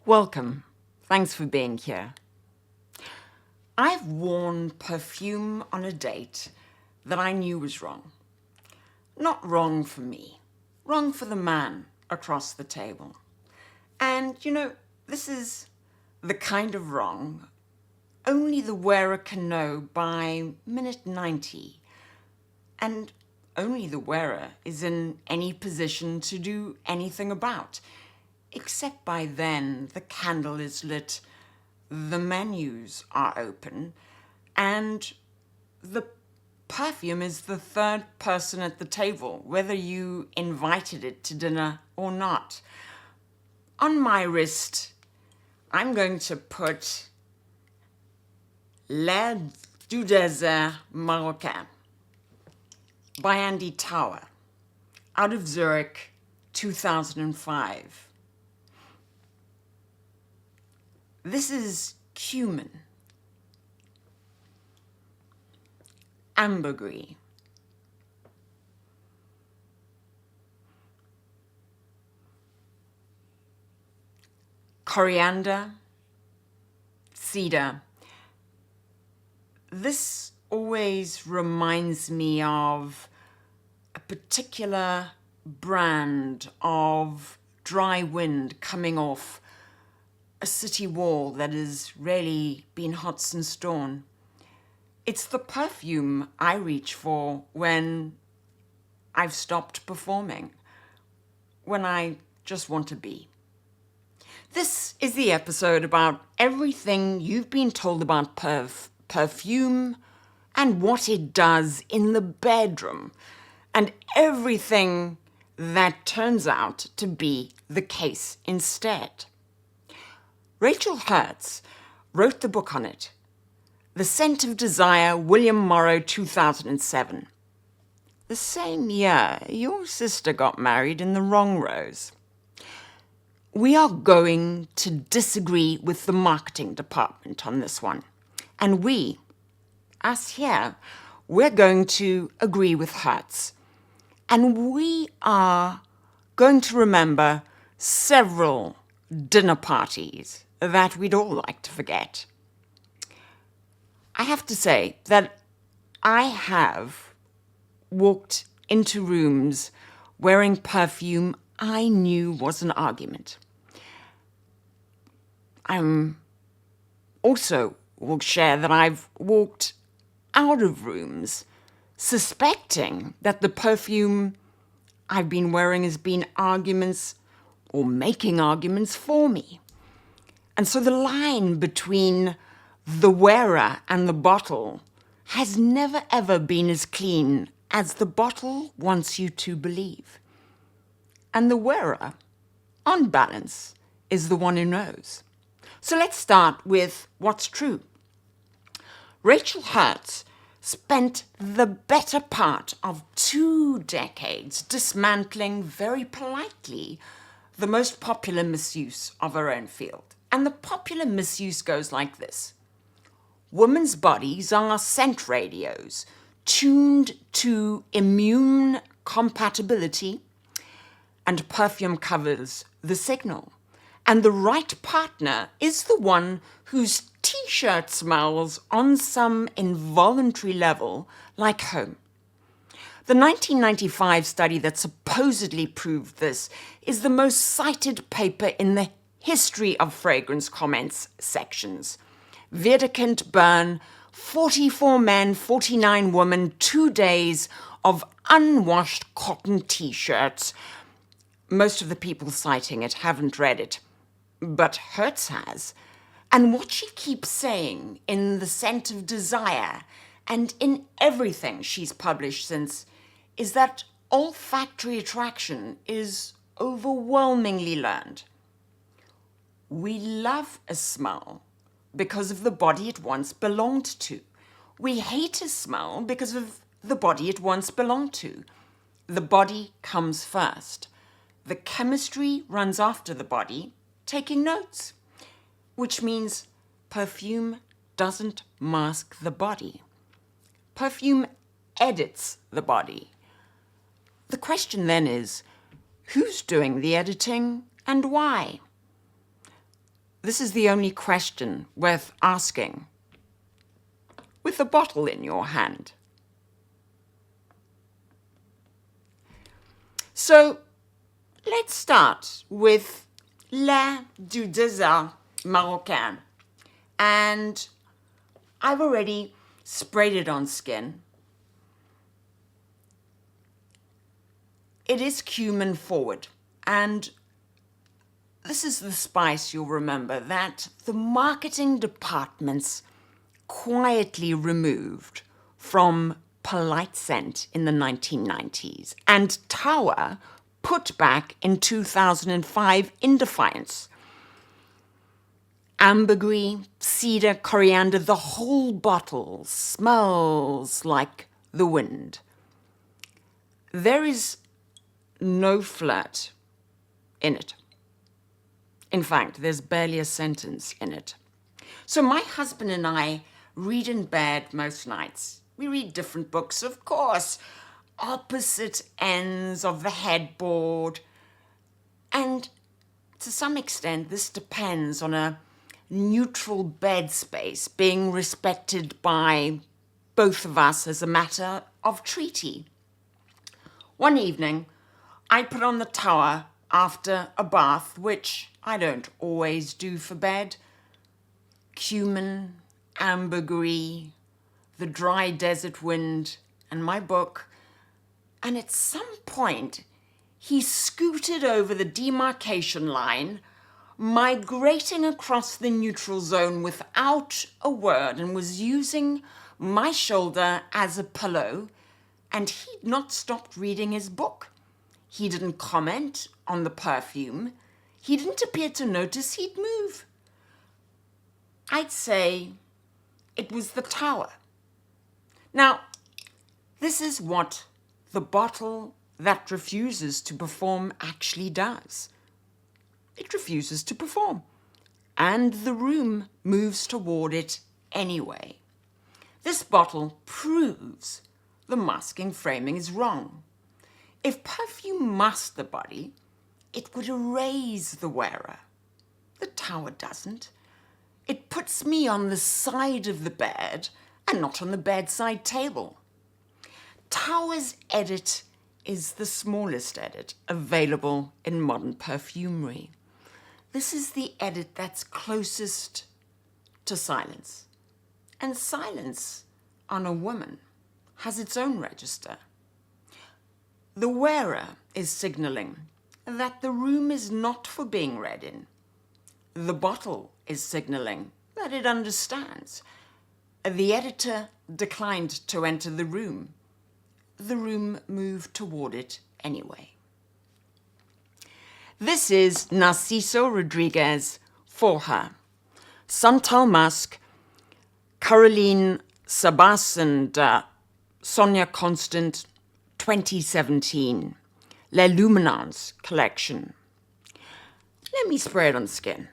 Welcome. Thanks for being here. I've worn perfume on a date that I knew was wrong. Not wrong for me, wrong for the man across the table. And, this is the kind of wrong only the wearer can know by minute 90. And only the wearer is in any position to do anything about. Except by then the candle is lit, the menus are open, and the perfume is the third person at the table, whether you invited it to dinner or not. On my wrist, I'm going to put L'air du Désert Marocain by Andy Tower, out of Zurich, 2005. This is cumin, ambergris, coriander, cedar. This always reminds me of a particular brand of dry wind coming off a city wall that has really been hot since dawn. It's the perfume I reach for when I've stopped performing, when I just want to be. This is the episode about everything you've been told about perfume and what it does in the bedroom, and everything that turns out to be the case instead. Rachel Herz wrote the book on it, The Scent of Desire, William Morrow, 2007. The same year your sister got married in the wrong rose. We are going to disagree with the marketing department on this one. And us here, we're going to agree with Herz. And we are going to remember several dinner parties that we'd all like to forget. I have to say that I have walked into rooms wearing perfume I knew was an argument. I'm also will share that I've walked out of rooms suspecting that the perfume I've been wearing has been arguments or making arguments for me. And so the line between the wearer and the bottle has never ever been as clean as the bottle wants you to believe. And the wearer, on balance, is the one who knows. So let's start with what's true. Rachel Herz spent the better part of 2 decades dismantling very politely the most popular misuse of her own field. And the popular misuse goes like this. Women's bodies are scent radios tuned to immune compatibility, and perfume covers the signal. And the right partner is the one whose t-shirt smells on some involuntary level like home. The 1995 study that supposedly proved this is the most cited paper in the history of fragrance comments sections. Wiedekind Byrne, 44 men, 49 women, 2 days of unwashed cotton t-shirts. Most of the people citing it haven't read it, but Herz has. And what she keeps saying in The Scent of Desire and in everything she's published since is that olfactory attraction is overwhelmingly learned. We love a smell because of the body it once belonged to. We hate a smell because of the body it once belonged to. The body comes first. The chemistry runs after the body, taking notes, which means perfume doesn't mask the body. Perfume edits the body. The question then is, who's doing the editing and why? this is the only question worth asking with the bottle in your hand. So let's start with L'air du Désert Marocain. And I've already sprayed it on skin. It is cumin forward, and this is the spice you'll remember that the marketing departments quietly removed from Polite Scent in the 1990s and Tower put back in 2005 in defiance. Ambergris, cedar, coriander, the whole bottle smells like the wind. There is no flirt in it. In fact, there's barely a sentence in it. So my husband and I read in bed most nights. We read different books, of course, opposite ends of the headboard. And to some extent, this depends on a neutral bed space being respected by both of us as a matter of treaty. One evening, I put on the Tower after a bath, which I don't always do for bed. Cumin, ambergris, the dry desert wind, and my book. And at some point, he scooted over the demarcation line, migrating across the neutral zone without a word, and was using my shoulder as a pillow, and he'd not stopped reading his book. He didn't comment on the perfume. He didn't appear to notice he'd move. I'd say it was the Tower. Now, this is what the bottle that refuses to perform actually does. It refuses to perform, and the room moves toward it anyway. This bottle proves the masking framing is wrong. If perfume masked the body, it would erase the wearer. The Tower doesn't. It puts me on the side of the bed and not on the bedside table. Tower's edit is the smallest edit available in modern perfumery. This is the edit that's closest to silence. And silence on a woman has its own register. The wearer is signaling that the room is not for being read in. The bottle is signaling that it understands. The editor declined to enter the room. The room moved toward it anyway. This is Narciso Rodriguez for her. Santal Musc, Caroline Sabas and Sonia Constant, 2017, Les Luminances collection. Let me spray it on the skin.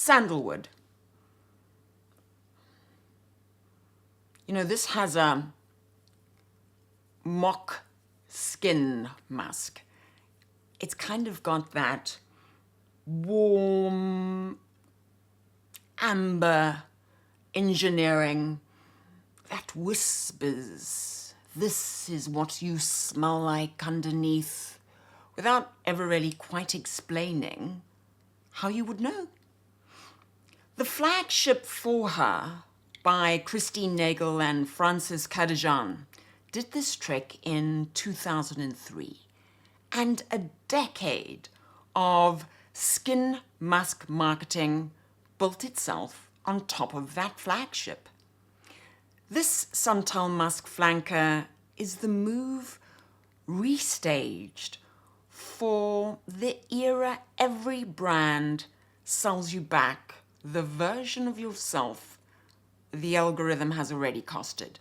Sandalwood. You know, this has a mock skin musk. It's kind of got that warm amber engineering that whispers, this is what you smell like underneath, without ever really quite explaining how you would know. The flagship for her by Christine Nagel and Francis Cadejan did this trick in 2003. And a decade of skin musk marketing built itself on top of that flagship. This Santal Musk flanker is the move restaged for the era every brand sells you back the version of yourself the algorithm has already costed.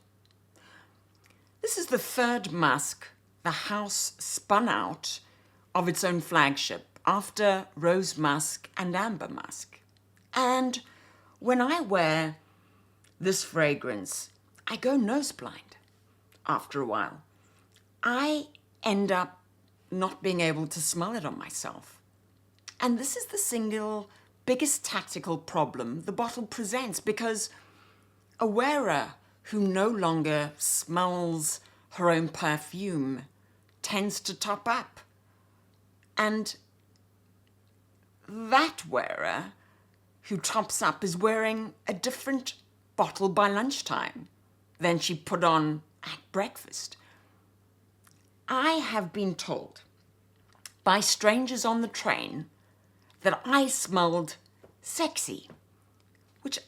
This is the third musk the house spun out of its own flagship after Rose Musk and Amber Musk. And when I wear this fragrance, I go nose blind after a while. I end up not being able to smell it on myself. And this is the single biggest tactical problem the bottle presents, because a wearer who no longer smells her own perfume tends to top up. And that wearer who tops up is wearing a different bottle by lunchtime than she put on at breakfast. I have been told by strangers on the train that I smelled sexy, which,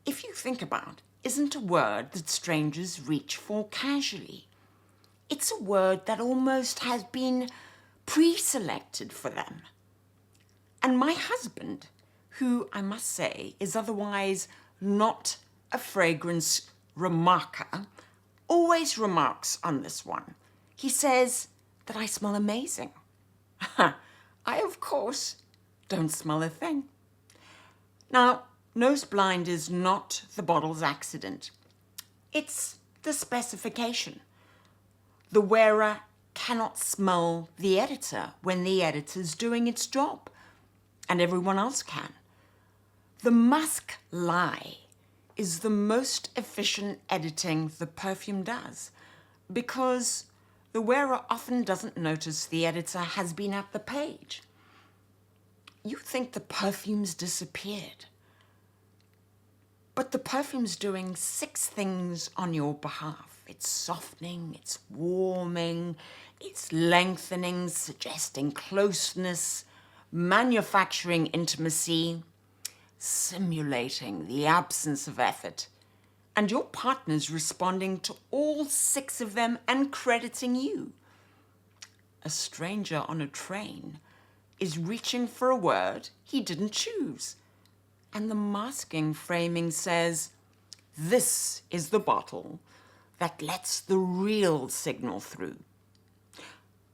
if you think about, isn't a word that strangers reach for casually. It's a word that almost has been pre-selected for them. And my husband, who I must say is otherwise not a fragrance remarker, always remarks on this one. He says that I smell amazing. I, of course, don't smell a thing. Now, nose blind is not the bottle's accident. It's the specification. The wearer cannot smell the editor when the editor's doing its job, and everyone else can. The Musc lie is the most efficient editing the perfume does, because the wearer often doesn't notice the editor has been at the page. You think the perfume's disappeared, but the perfume's doing 6 things on your behalf. It's softening, it's warming, it's lengthening, suggesting closeness, manufacturing intimacy, simulating the absence of effort, and your partner's responding to all 6 of them and crediting you. A stranger on a train is reaching for a word he didn't choose, and the masking framing says, "This is the bottle that lets the real signal through."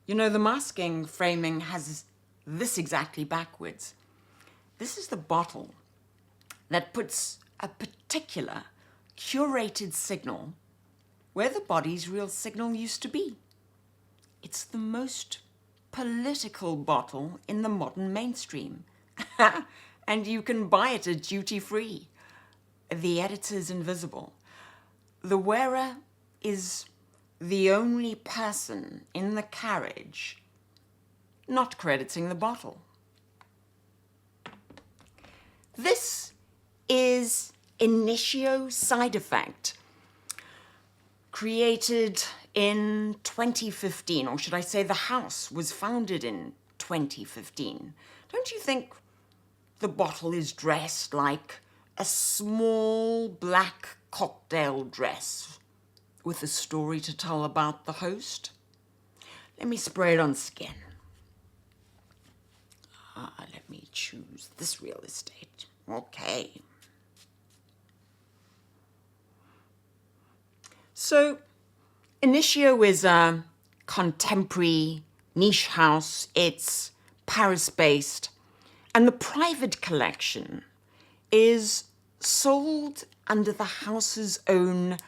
You know, the masking framing has this exactly backwards. This is the bottle that puts a particular curated signal where the body's real signal used to be. It's the most political bottle in the modern mainstream. And you can buy it at duty free. The editor's invisible. The wearer is the only person in the carriage not crediting the bottle. This is Initio Side Effect, created in 2015, or should I say the house was founded in 2015. Don't you think the bottle is dressed like a small black cocktail dress with a story to tell about the host? Let me spray it on skin. Let me choose this real estate. Okay. So, Initio is a contemporary niche house. It's Paris-based, and the private collection is sold under the house's own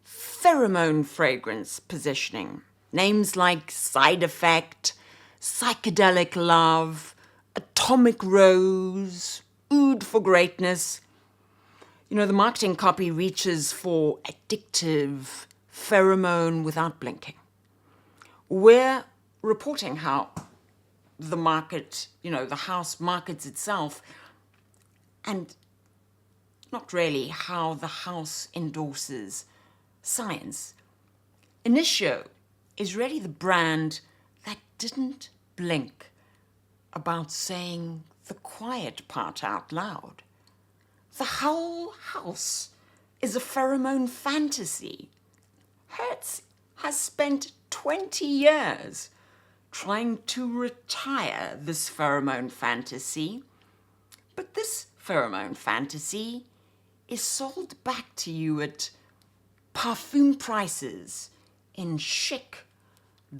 pheromone fragrance positioning. Names like Side Effect, Psychedelic Love, Atomic Rose, Oud for Greatness. You know, the marketing copy reaches for addictive pheromone without blinking. We're reporting how the market, the house markets itself, and not really how the house endorses science. Initio is really the brand that didn't blink about saying the quiet part out loud. The whole house is a pheromone fantasy. Herz has spent 20 years trying to retire this pheromone fantasy, but this pheromone fantasy is sold back to you at parfum prices in chic,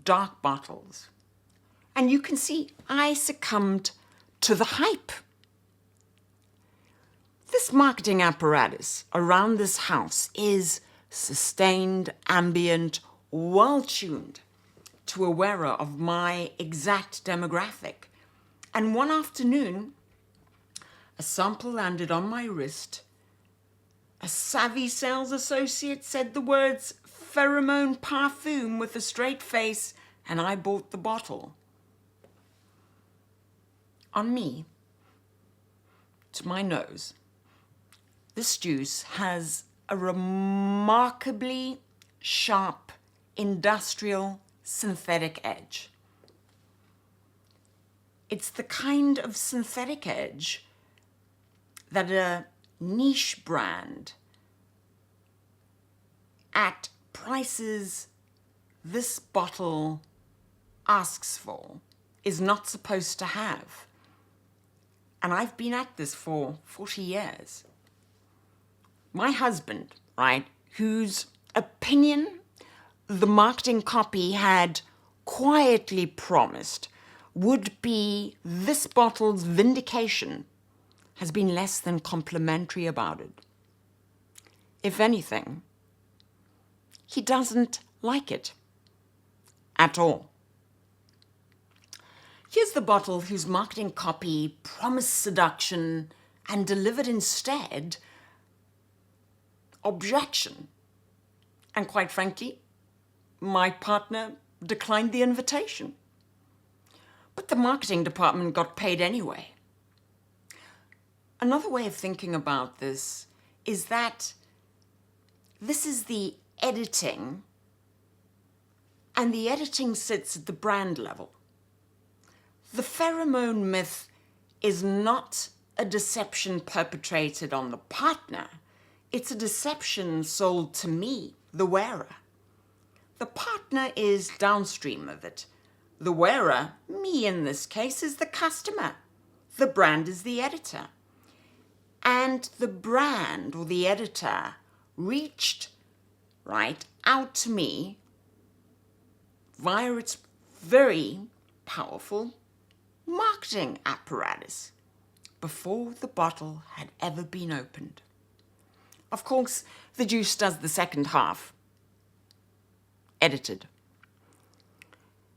dark bottles. And you can see I succumbed to the hype. This marketing apparatus around this house is sustained, ambient, well-tuned to a wearer of my exact demographic. And one afternoon, a sample landed on my wrist. A savvy sales associate said the words Pheromone Parfume with a straight face, and I bought the bottle. On me, to my nose, this juice has a remarkably sharp, industrial, synthetic edge. It's the kind of synthetic edge that a niche brand at prices this bottle asks for is not supposed to have. And I've been at this for 40 years. My husband, right, whose opinion the marketing copy had quietly promised would be this bottle's vindication, has been less than complimentary about it. If anything, he doesn't like it at all. Here's the bottle whose marketing copy promised seduction and delivered instead objection. And quite frankly, my partner declined the invitation. But the marketing department got paid anyway. Another way of thinking about this is that this is the editing, and the editing sits at the brand level. The pheromone myth is not a deception perpetrated on the partner. It's a deception sold to me, the wearer. The partner is downstream of it. The wearer, me in this case, is the customer. The brand is the editor. And the brand or the editor reached right out to me via its very powerful marketing apparatus before the bottle had ever been opened. Of course, the juice does the second half, edited.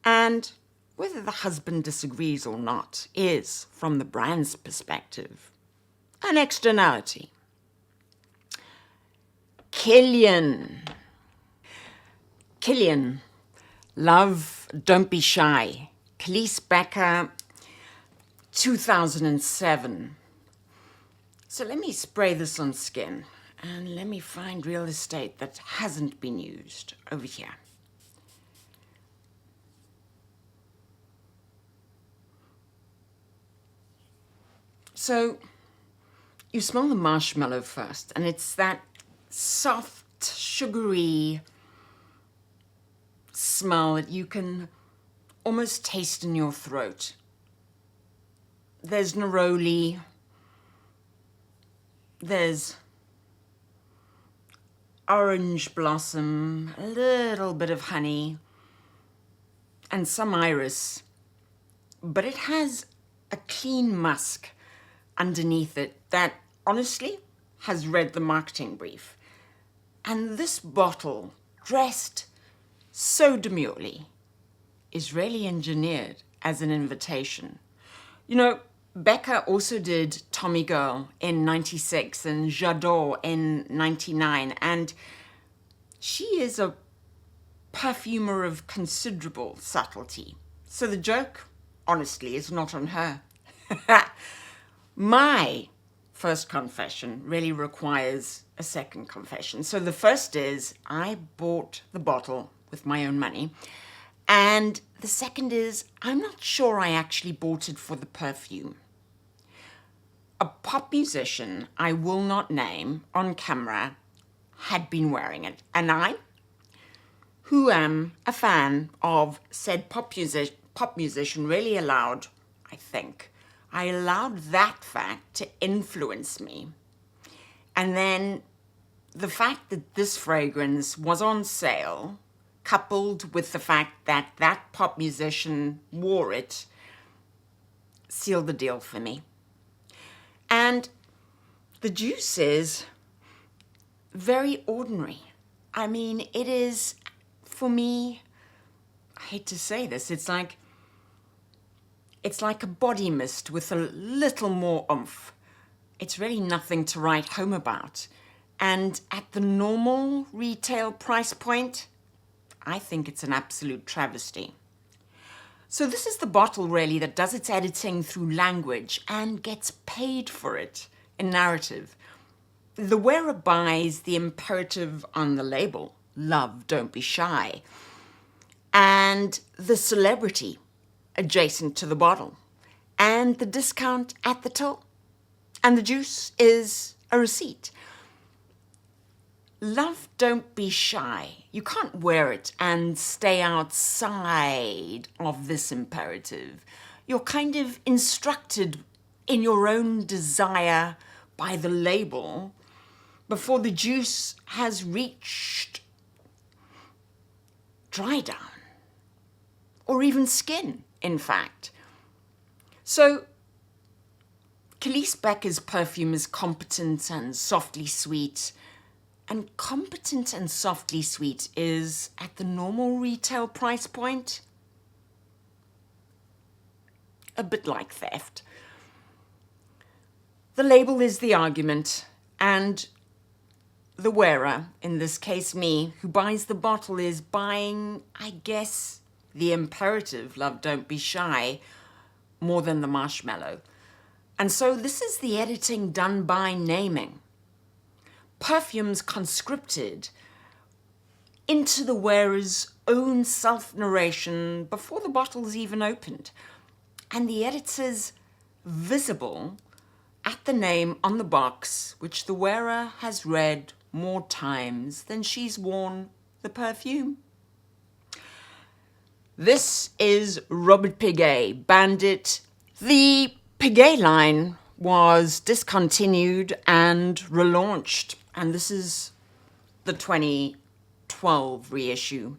And whether the husband disagrees or not is, from the brand's perspective, an externality. Kilian. Killian. Love, Don't Be Shy. Calice Becker, 2007. So let me spray this on skin and let me find real estate that hasn't been used over here. So you smell the marshmallow first, and it's that soft, sugary smell that you can almost taste in your throat. There's neroli, there's orange blossom, a little bit of honey, and some iris, but it has a clean musk underneath it that honestly has read the marketing brief. And this bottle, dressed so demurely, is really engineered as an invitation. You know, Becker also did Tommy Girl in 96 and J'adore in 99, and she is a perfumer of considerable subtlety. So the joke, honestly, is not on her. My first confession really requires a second confession. So the first is I bought the bottle with my own money. And the second is I'm not sure I actually bought it for the perfume. A pop musician I will not name on camera had been wearing it. And I, who am a fan of said pop musician, really allowed, I allowed that fact to influence me. And then the fact that this fragrance was on sale, coupled with the fact that that pop musician wore it, sealed the deal for me. And the juice is very ordinary. I mean, it is, for me, hate to say this, it's like a body mist with a little more oomph. It's really nothing to write home about. And at the normal retail price point, I think it's an absolute travesty. So this is the bottle really that does its editing through language and gets paid for it in narrative. The wearer buys the imperative on the label, love, don't be shy, and the celebrity adjacent to the bottle, and the discount at the till, and the juice is a receipt. Love, don't be shy. You can't wear it and stay outside of this imperative. You're kind of instructed in your own desire by the label before the juice has reached dry down, or even skin, in fact. So, Calice Becker's perfume is competent and softly sweet, and competent and softly sweet is at the normal retail price point a bit like theft. The label is the argument, and the wearer, in this case me, who buys the bottle is buying, I guess, the imperative, love, don't be shy, more than the marshmallow. And so this is the editing done by naming. Perfumes conscripted into the wearer's own self-narration before the bottle's even opened. And the editor's visible at the name on the box, which the wearer has read more times than she's worn the perfume. This is Robert Piguet Bandit. The Piguet line was discontinued and relaunched, and this is the 2012 reissue.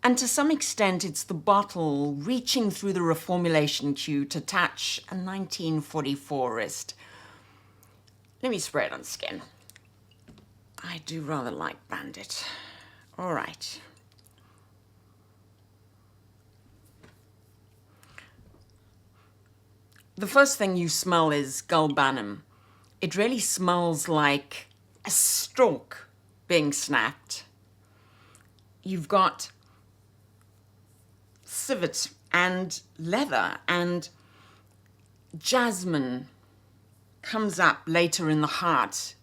And to some extent, it's the bottle reaching through the reformulation queue to touch a 1944 wrist. Let me spray it on skin. I do rather like Bandit. All right. The first thing you smell is galbanum. It really smells like a stalk being snapped. You've got civet and leather, and jasmine comes up later in the heart.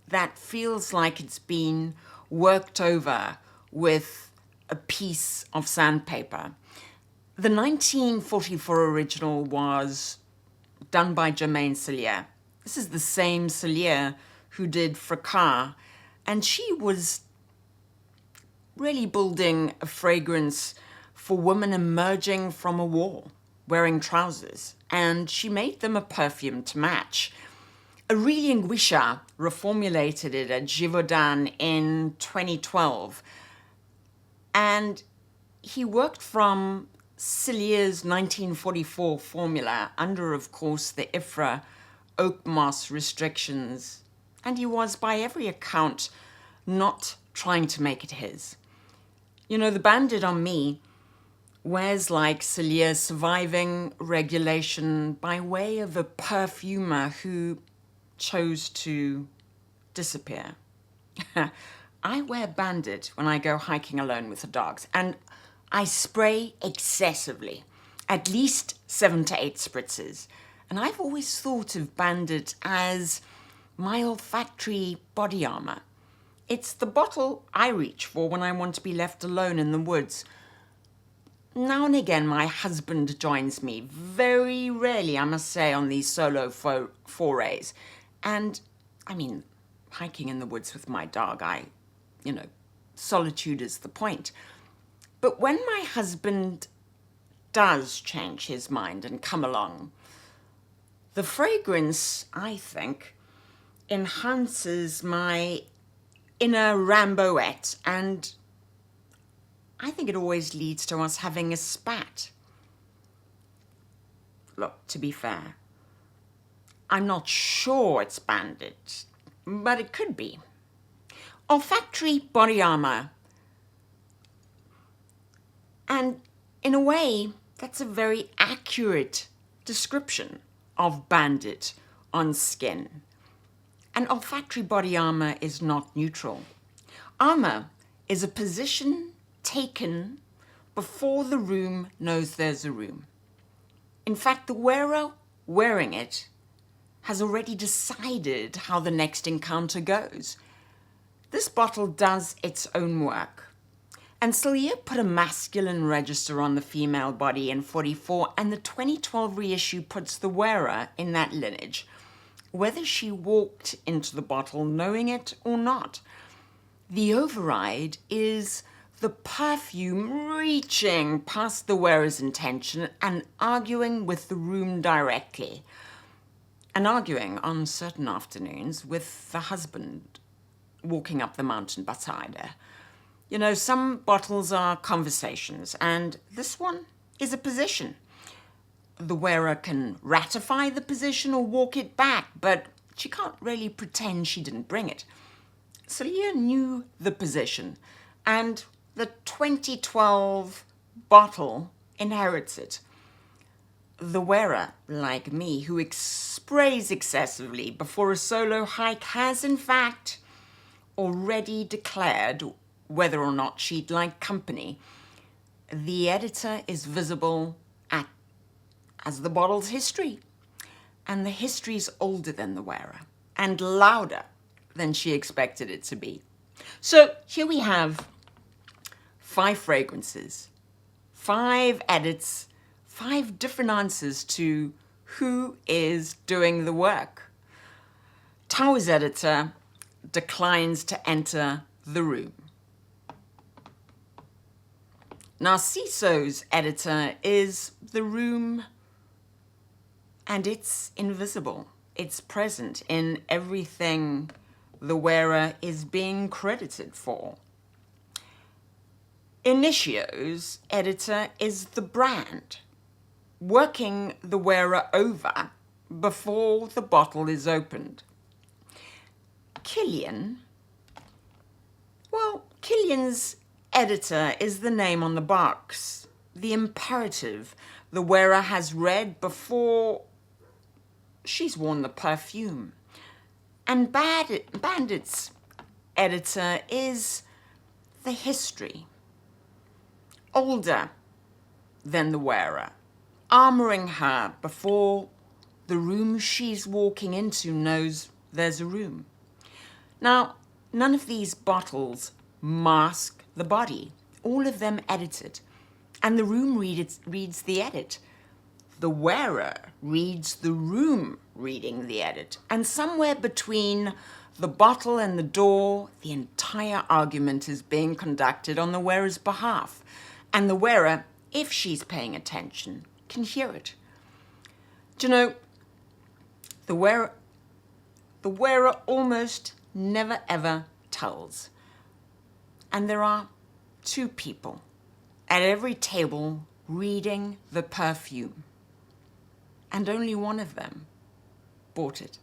That feels like it's been worked over with a piece of sandpaper. The 1944 original was done by Germaine Cellier. This is the same Cellier who did Fracas, and she was really building a fragrance for women emerging from a war, wearing trousers, and she made them a perfume to match. Aurélien Guichard reformulated it at Givaudan in 2012, and he worked from Cellier's 1944 formula under, of course, the IFRA oakmoss restrictions, and he was, by every account, not trying to make it his. You know, the Bandit on me wears like Cellier's surviving regulation by way of a perfumer who chose to disappear. I wear Bandit when I go hiking alone with the dogs, and I spray excessively, at least 7 to 8 spritzes. And I've always thought of Bandit as my olfactory body armor. It's the bottle I reach for when I want to be left alone in the woods. Now and again, my husband joins me, very rarely, I must say, on these solo forays. And, I mean, hiking in the woods with my dog, solitude is the point. But when my husband does change his mind and come along, the fragrance, I think, enhances my inner Ramboette, and I think it always leads to us having a spat. Look, to be fair, I'm not sure it's Bandit, but it could be. Olfactory body armor. And in a way, that's a very accurate description of Bandit on skin. And olfactory body armor is not neutral. Armor is a position taken before the room knows there's a room. In fact, the wearer wearing it has already decided how the next encounter goes. This bottle does its own work. And Cellier put a masculine register on the female body in 44, and the 2012 reissue puts the wearer in that lineage, whether she walked into the bottle knowing it or not. The override is the perfume reaching past the wearer's intention and arguing with the room directly, and arguing on certain afternoons with the husband walking up the mountain beside her. You know, some bottles are conversations, and this one is a position. The wearer can ratify the position or walk it back, but she can't really pretend she didn't bring it. Cellier knew the position, and the 2012 bottle inherits it. The wearer, like me, who sprays excessively before a solo hike, has in fact already declared whether or not she'd like company. The editor is visible as the bottle's history, and the history's older than the wearer and louder than she expected it to be. So here we have 5 fragrances, 5 edits, 5 different answers to who is doing the work. Tower's editor declines to enter the room. Narciso's editor is the room, and it's invisible. It's present in everything the wearer is being credited for. Initio's editor is the brand, working the wearer over before the bottle is opened. Kilian, well, Kilian's editor is the name on the box, the imperative the wearer has read before she's worn the perfume. And Bandit's editor is the history, older than the wearer, armoring her before the room she's walking into knows there's a room. Now, none of these bottles mask the body, all of them edited, and the room reads the edit. The wearer reads the room reading the edit, and somewhere between the bottle and the door, the entire argument is being conducted on the wearer's behalf, and the wearer, if she's paying attention, can hear it. Do you know, the wearer almost never ever tells. And there are 2 people at every table reading the perfume. And only one of them bought it.